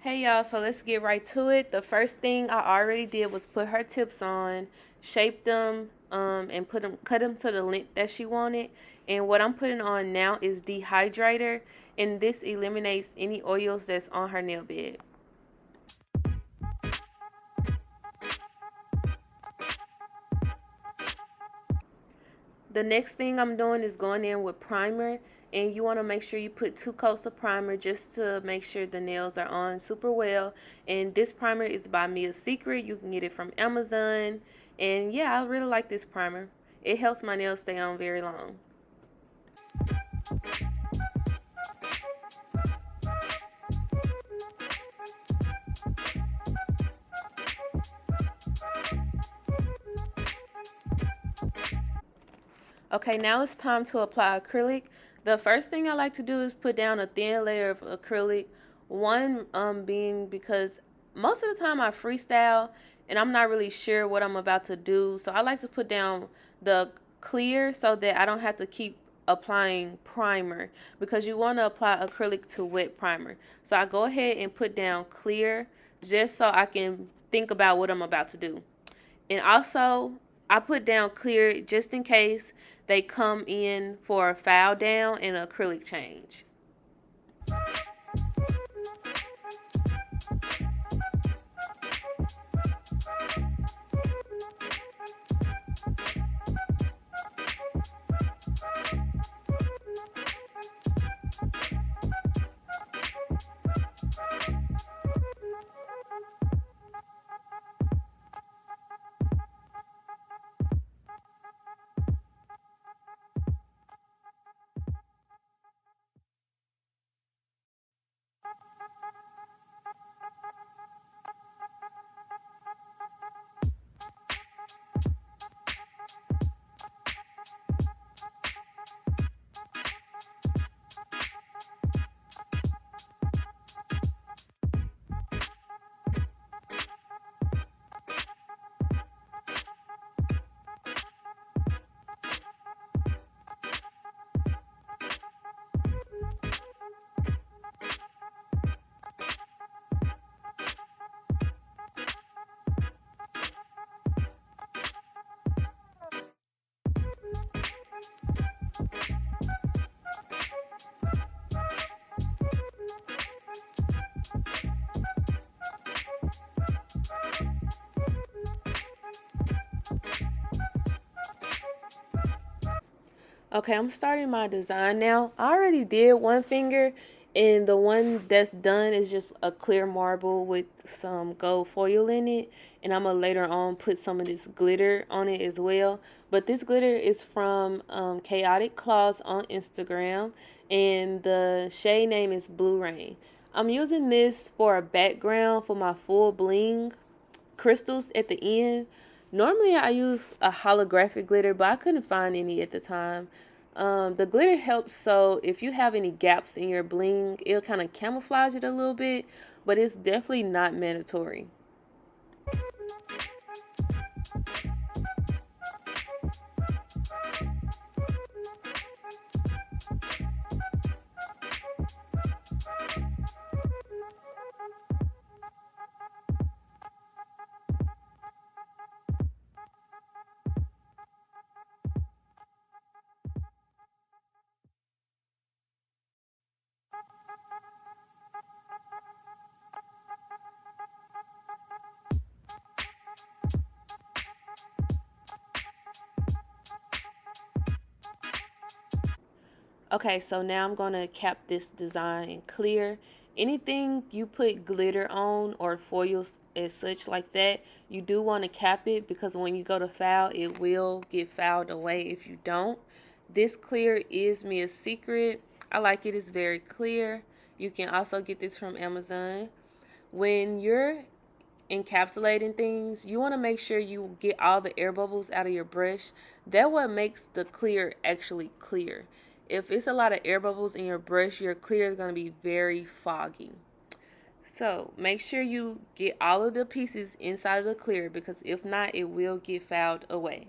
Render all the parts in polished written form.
Hey y'all, so let's get right to it. The first thing I already did was put her tips on, shape them, and cut them to the length that she wanted. And what I'm putting on now is dehydrator, and this eliminates any oils that's on her nail bed. The next thing I'm doing is going in with primer, and you want to make sure you put 2 coats of primer just to make sure the nails are on super well. And this primer is by Mia Secret. You can get it from Amazon. And yeah, I really like this primer. It helps my nails stay on very long. Okay, now it's time to apply acrylic. The first thing I like to do is put down a thin layer of acrylic. One being because most of the time I freestyle and I'm not really sure what I'm about to do. So I like to put down the clear so that I don't have to keep applying primer, because you want to apply acrylic to wet primer. So I go ahead and put down clear just so I can think about what I'm about to do. And also, I put down clear just in case they come in for a file down and acrylic change. Okay, I'm starting my design now. I already did one finger, and the one that's done is just a clear marble with some gold foil in it. And I'm going to later on put some of this glitter on it as well. But this glitter is from Chaotic Claws on Instagram, and the shade name is Blue Rain. I'm using this for a background for my full bling crystals at the end. Normally I use a holographic glitter, but I couldn't find any at the time. The glitter helps, so if you have any gaps in your bling, it'll kind of camouflage it a little bit, but it's definitely not mandatory. Okay, so now I'm going to cap this design in clear. Anything you put glitter on or foils as such like that, you do want to cap it, because when you go to file, it will get filed away if you don't. This clear is Mia's Secret. I like it. It's very clear. You can also get this from Amazon. When you're encapsulating things, you want to make sure you get all the air bubbles out of your brush. That what makes the clear actually clear. If it's a lot of air bubbles in your brush, your clear is going to be very foggy. So make sure you get all of the pieces inside of the clear, because if not, it will get fouled away.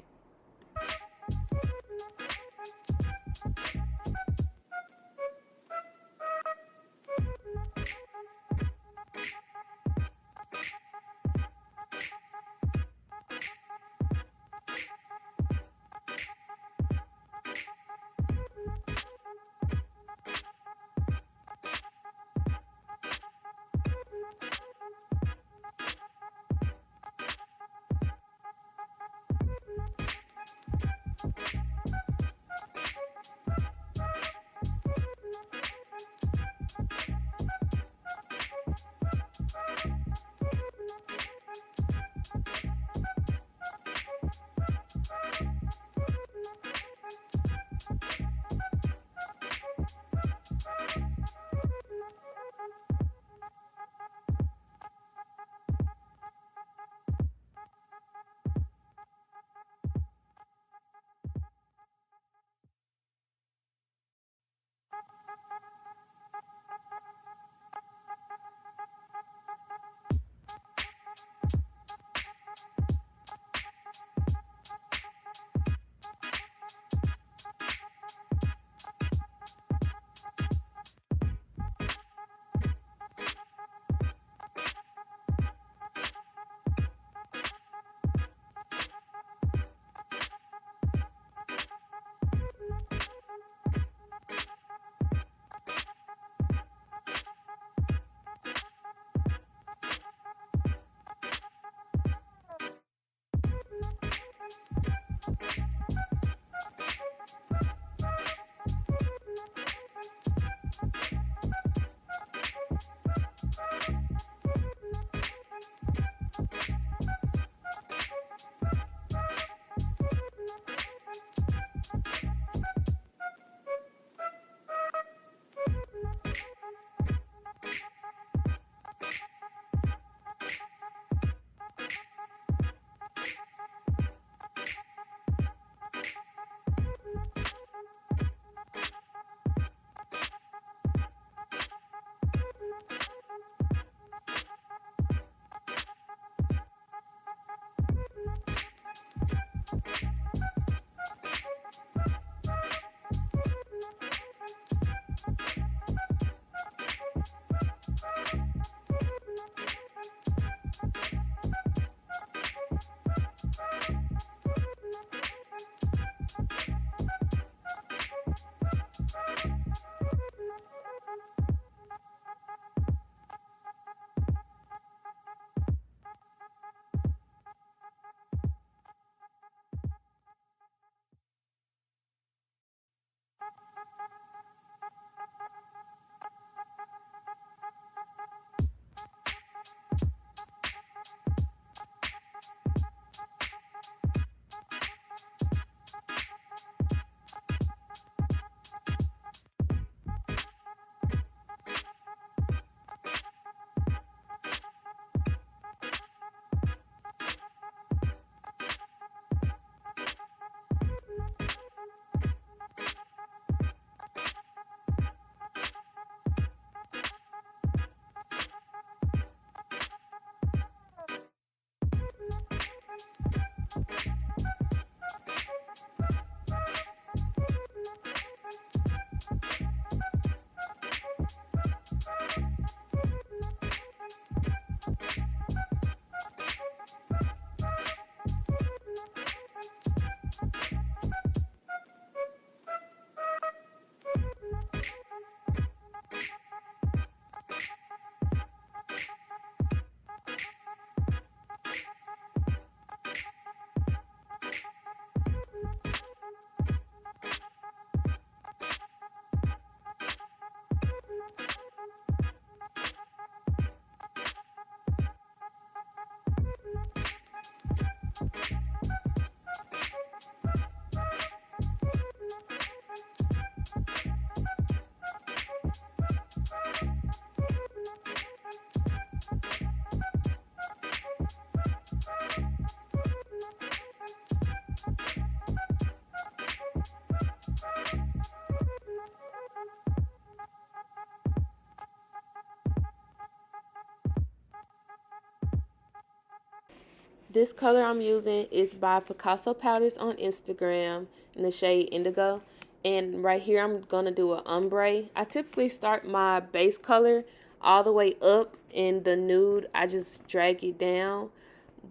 This color I'm using is by Picasso Powders on Instagram in the shade Indigo. And right here I'm going to do an ombre. I typically start my base color all the way up in the nude. I just drag it down.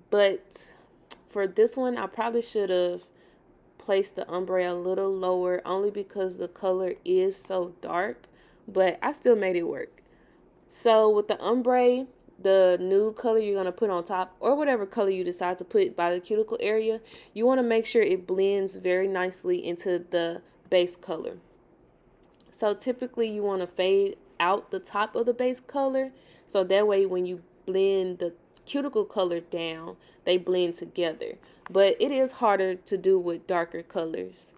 But for this one, I probably should have placed the ombre a little lower only because the color is so dark. But I still made it work. So with the ombre, the nude color you're going to put on top, or whatever color you decide to put by the cuticle area, you want to make sure it blends very nicely into the base color. So typically you want to fade out the top of the base color, so that way when you blend the cuticle color down, they blend together. But it is harder to do with darker colors.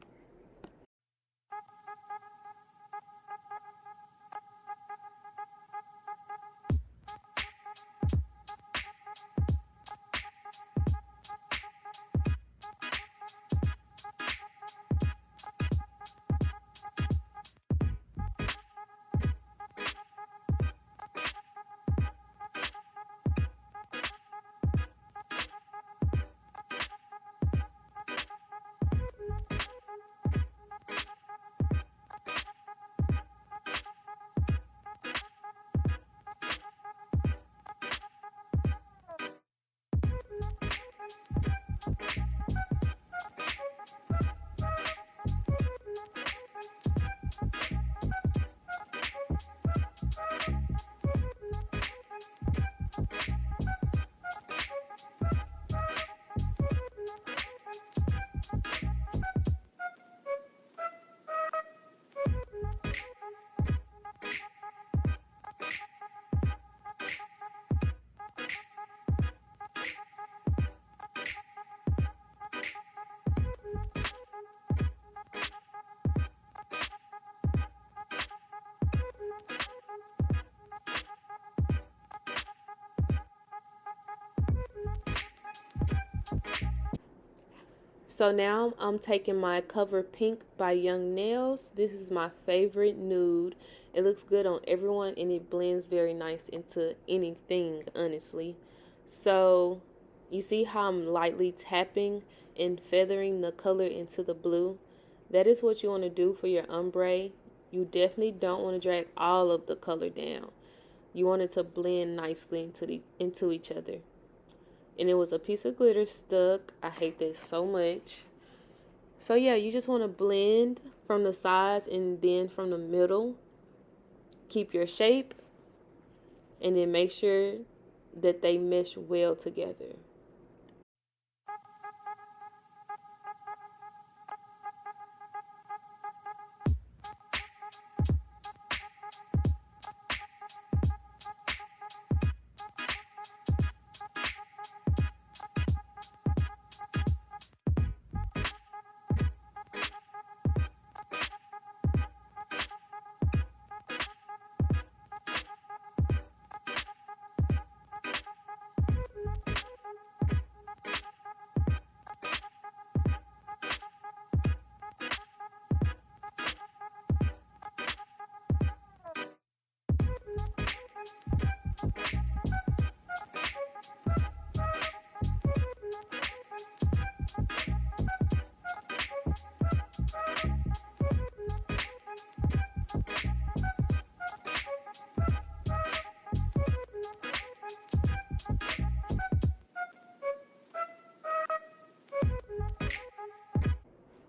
So now I'm taking my Cover Pink by Young Nails. This is my favorite nude. It looks good on everyone and it blends very nice into anything, honestly. So you see how I'm lightly tapping and feathering the color into the blue? That is what you want to do for your ombre. You definitely don't want to drag all of the color down. You want it to blend nicely into each other. And it was a piece of glitter stuck. I hate this so much. So yeah, you just want to blend from the sides and then from the middle. Keep your shape and then make sure that they mesh well together.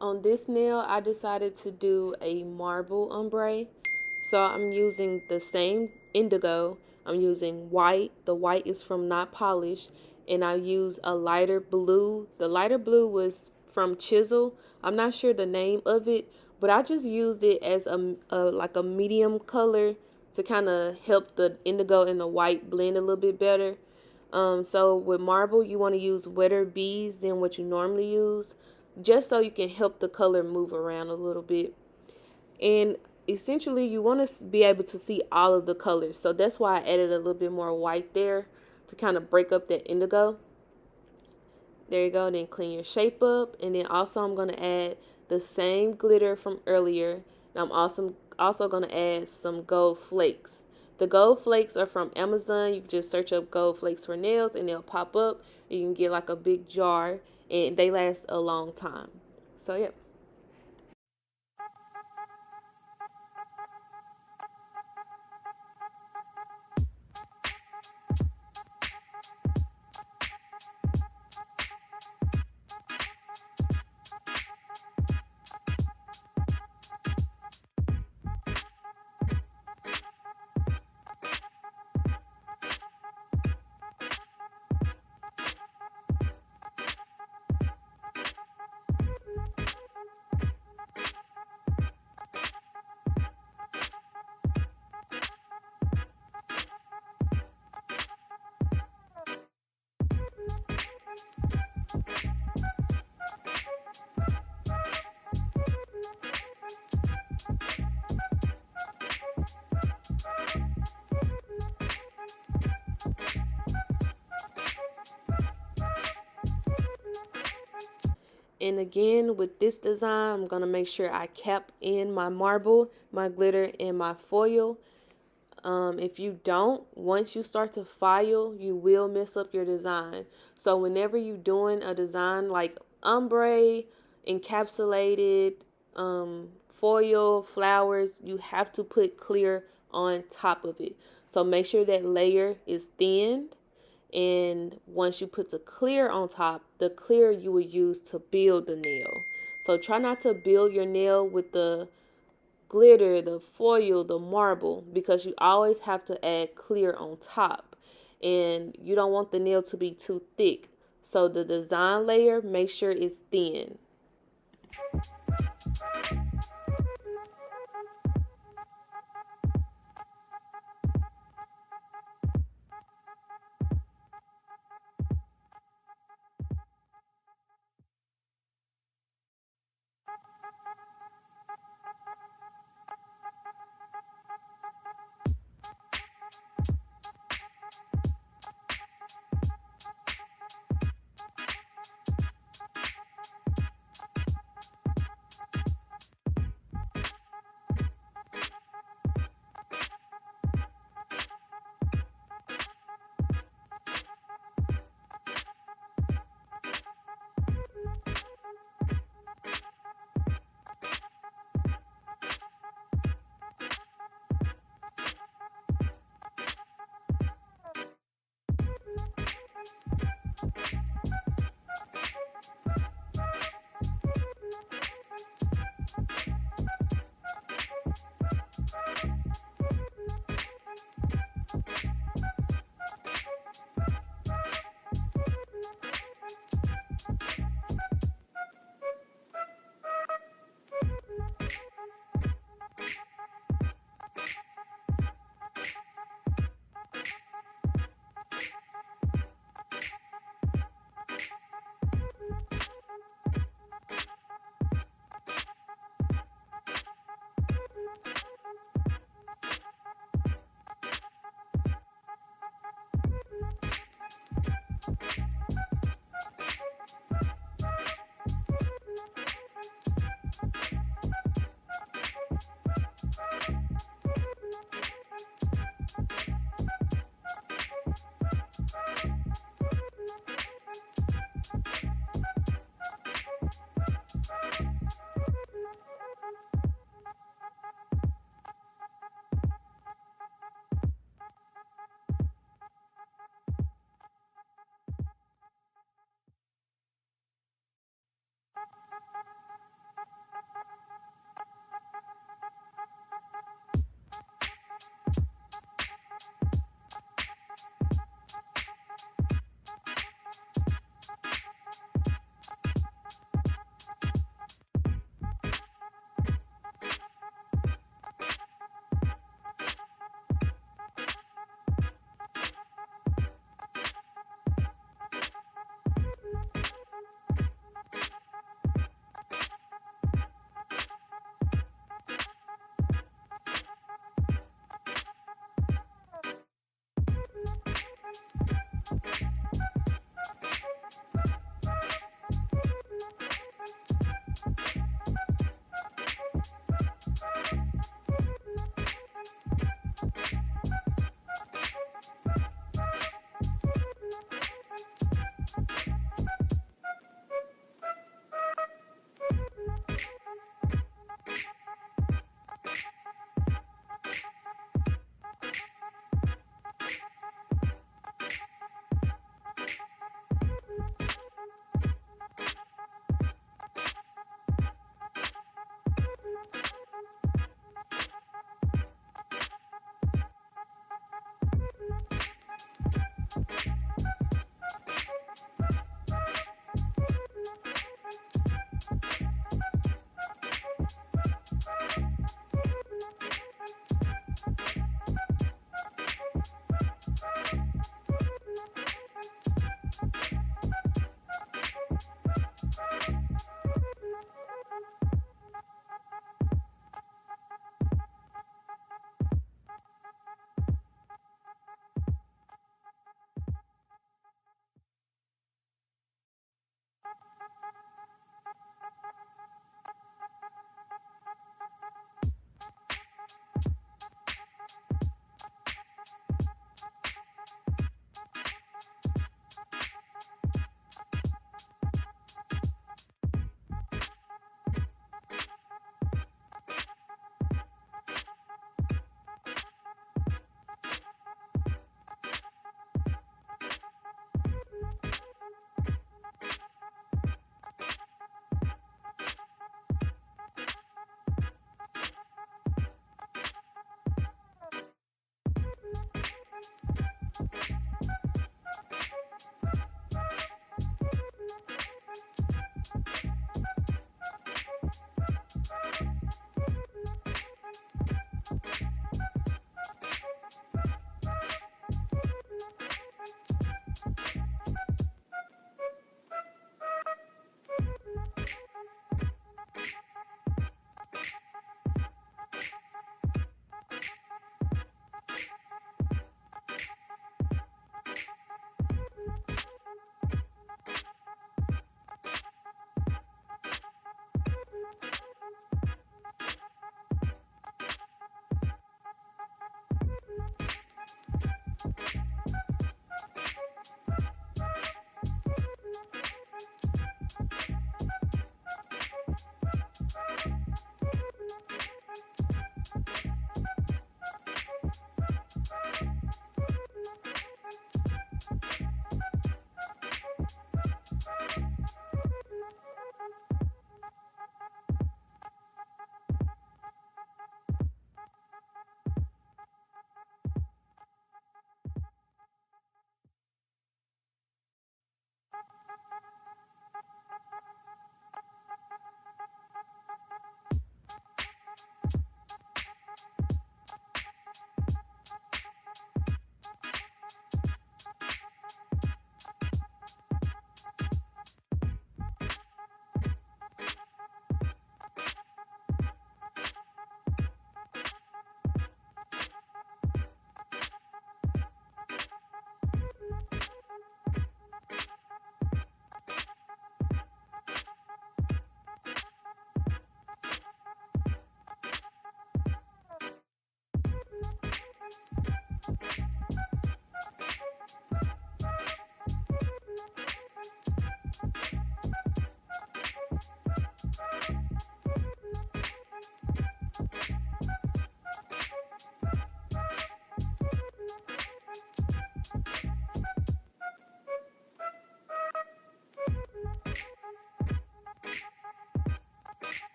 On this nail, I decided to do a marble ombre. So I'm using the same indigo. I'm using white. The white is from Not Polished. And I use a lighter blue. The lighter blue was from Chisel. I'm not sure the name of it, but I just used it as like a medium color to kind of help the indigo and the white blend a little bit better. So with marble, you want to use wetter beads than what you normally use, just so you can help the color move around a little bit. And essentially, you want to be able to see all of the colors. So that's why I added a little bit more white there to kind of break up that indigo. There you go. Then clean your shape up. And then also I'm going to add the same glitter from earlier. And I'm also going to add some gold flakes. The gold flakes are from Amazon. You can just search up gold flakes for nails and they'll pop up. You can get like a big jar and they last a long time. So, yep. And again, with this design, I'm going to make sure I cap in my marble, my glitter, and my foil. If you don't, once you start to file, you will mess up your design. So whenever you're doing a design like ombre, encapsulated, foil, flowers, you have to put clear on top of it. So make sure that layer is thinned. And once you put the clear on top, the clear you will use to build the nail. So try not to build your nail with the glitter, the foil, the marble, because you always have to add clear on top. And you don't want the nail to be too thick. So the design layer, make sure it's thin.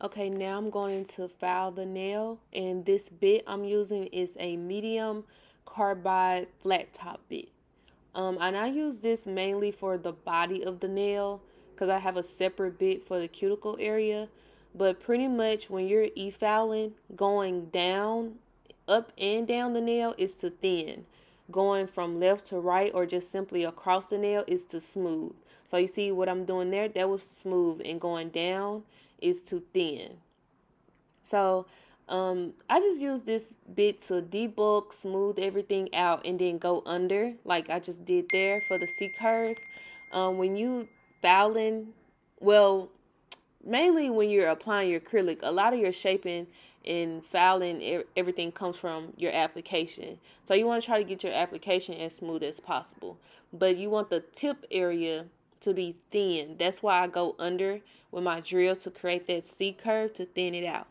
Okay, now I'm going to file the nail, and this bit I'm using is a medium carbide flat top bit. And I use this mainly for the body of the nail because I have a separate bit for the cuticle area. But pretty much when you're e-filing, going down, up and down the nail is to thin. Going from left to right or just simply across the nail is to smooth. So you see what I'm doing there? That was smooth, and going down is to thin. So I just use this bit to debulk, smooth everything out, and then go under like I just did there for the C curve. When you filing, well, mainly when you're applying your acrylic, a lot of your shaping and filing, everything comes from your application. So you want to try to get your application as smooth as possible. But you want the tip area to be thin. That's why I go under with my drill to create that C curve to thin it out.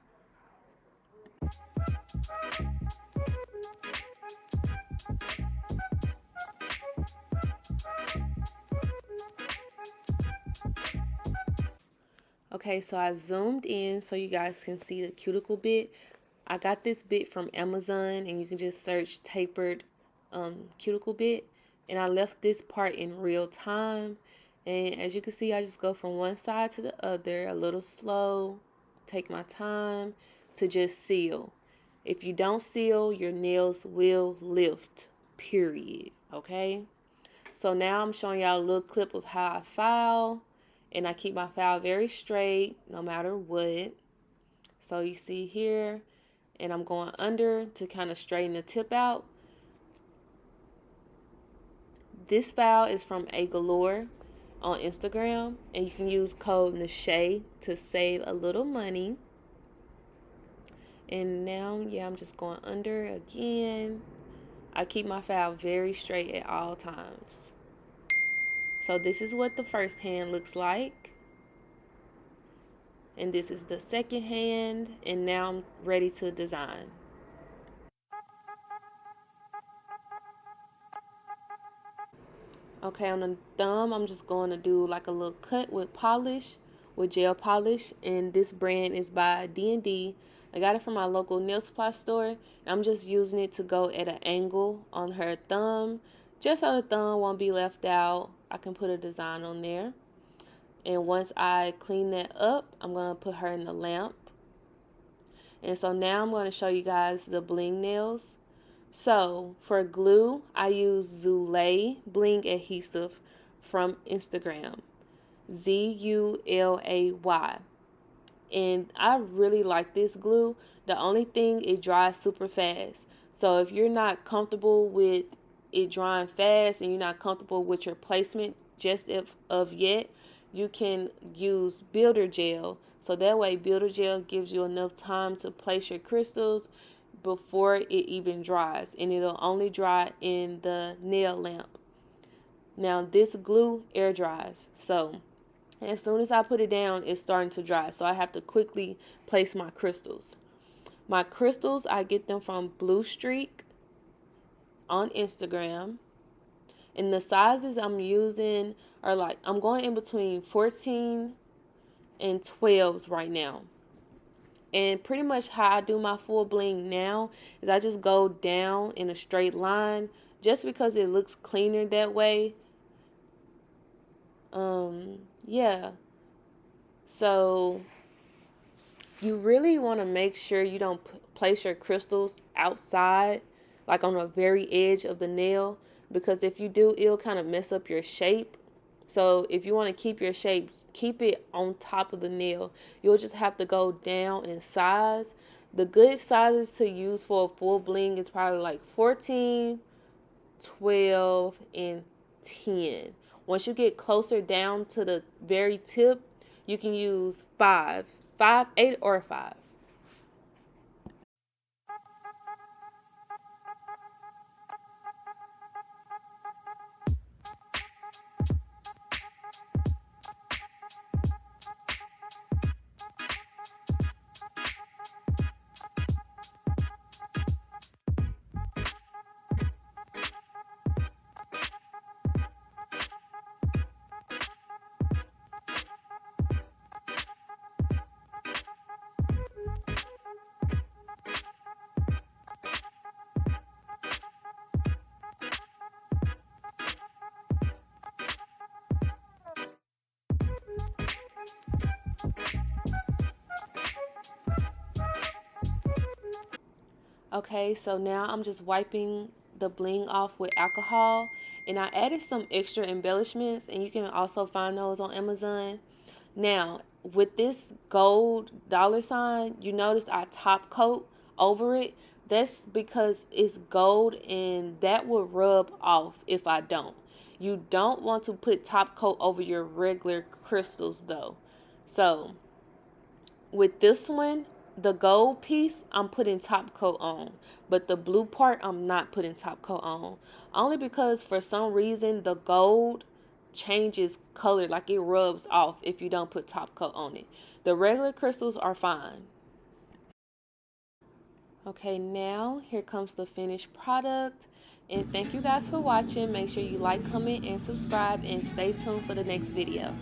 Okay, so I zoomed in so you guys can see the cuticle bit. I got this bit from Amazon, and you can just search tapered cuticle bit. And I left this part in real time. And as you can see, I just go from one side to the other, a little slow, take my time to just seal. If you don't seal, your nails will lift, period. Okay? So now I'm showing y'all a little clip of how I file. And I keep my file very straight no matter what. So you see here, and I'm going under to kind of straighten the tip out. This file is from A Galore on Instagram, and you can use code Nashay to save a little money. And now, yeah, I'm just going under again. I keep my file very straight at all times. So this is what the first hand looks like. And this is the second hand, and now I'm ready to design. Okay, on the thumb, I'm just going to do like a little cut with polish, with gel polish, and this brand is by D&D. I got it from my local nail supply store. I'm just using it to go at an angle on her thumb, just so the thumb won't be left out. I can put a design on there. And once I clean that up, I'm going to put her in the lamp. And so now I'm going to show you guys the bling nails. So for glue, I use Zulay bling adhesive from Instagram. Zulay. And I really like this glue. The only thing, it dries super fast. So if you're not comfortable with it drying fast and you're not comfortable with your placement just of yet, you can use builder gel. So that way builder gel gives you enough time to place your crystals before it even dries, and it'll only dry in the nail lamp. Now this glue air dries, so as soon as I put it down, it's starting to dry, so I have to quickly place my crystals. My crystals, I get them from Blue Streak on Instagram, and the sizes I'm using are like, I'm going in between 14 and 12s right now. And pretty much how I do my full bling now is I just go down in a straight line just because it looks cleaner that way. Yeah. So you really want to make sure you don't place your crystals outside, like on the very edge of the nail, because if you do, it'll kind of mess up your shape. So if you want to keep your shape, keep it on top of the nail. You'll just have to go down in size. The good sizes to use for a full bling is probably like 14, 12, and 10. Once you get closer down to the very tip, you can use 5, 8, or 5. Okay, so now I'm just wiping the bling off with alcohol, and I added some extra embellishments, and you can also find those on Amazon. Now, with this gold dollar sign, you notice I top coat over it. That's because it's gold and that will rub off if I don't. You don't want to put top coat over your regular crystals though. So, with this one, the gold piece, I'm putting top coat on. But the blue part, I'm not putting top coat on. Only because for some reason, the gold changes color, like it rubs off if you don't put top coat on it. The regular crystals are fine. Okay, now here comes the finished product. And thank you guys for watching. Make sure you like, comment, and subscribe, and stay tuned for the next video.